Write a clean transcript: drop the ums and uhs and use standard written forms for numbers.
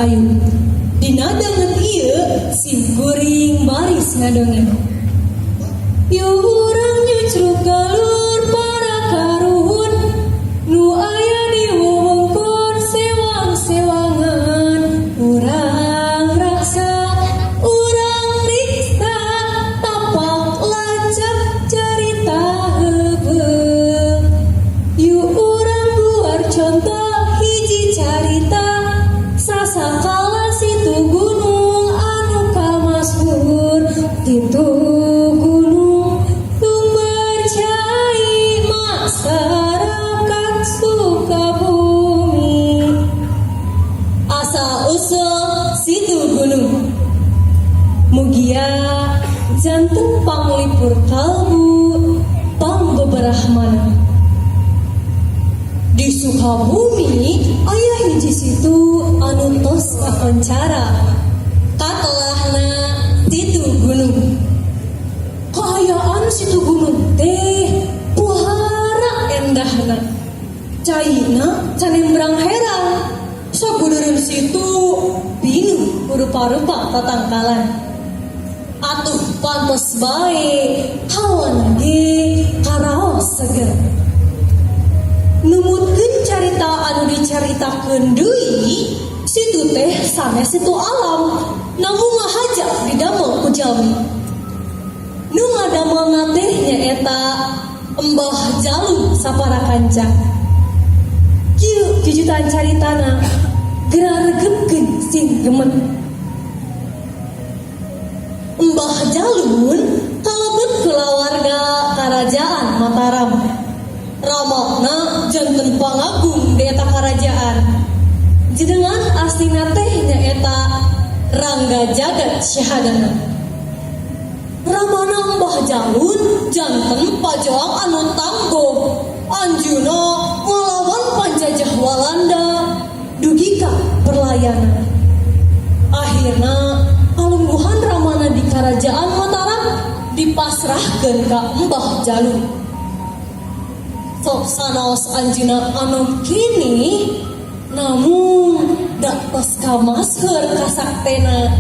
ayu. Dina danget ieu si kuring baris ngadongeng. Yu urang nyucruk galur para karuhun nu aya di wewengkon sewang-sewangan. Urang raksa, urang riksa, tapak lacak carita heubeung. Yu urang buar contoh hiji carita sasakala situ gunung anu kamasyhur. Kitu gunung sumber cai masyarakat Sukabumi. Asa usul situ gunung mugia jantung panglipur kalbu pangbeberahmana. Di Sukabumi aya hiji situ anu tos kakoncara. Katelahna situ gunung. Kaayaan situ gunung teh puhara endahna. Caina canembrang herang. Sagudereun situ binu rupa-rupa tatangkalan. Atuh pantos bae hawana ge karaos seger. Numutkeun carita anu dicaritakeun deui situ teh sanes situ alam namun ngahajak didamel ku jalmi. Nu ngadamel teh nyaeta Embah Jalung saparakanca. Kieu jujutan caritana geraregepkeun sing gemet. Embah Jalun kalebet kulawarga Karajaan Mataram. Ramana janten pangagung di eta karajaan. Jenengan aslinya teh nyaeta Rangga Jagat Syahadana. Ramana Mbah Jalun janten pajoang anu tangguh. Anjeuna ngalawan panjajah Walanda dugika perlayanan. Akhirna kalungguhan Ramana di Karajaan Mataram dipasrahkeun ka Mbah Jalun. Sok sanaos anjeunna anu kini namun dak tos kamaseur kasaktena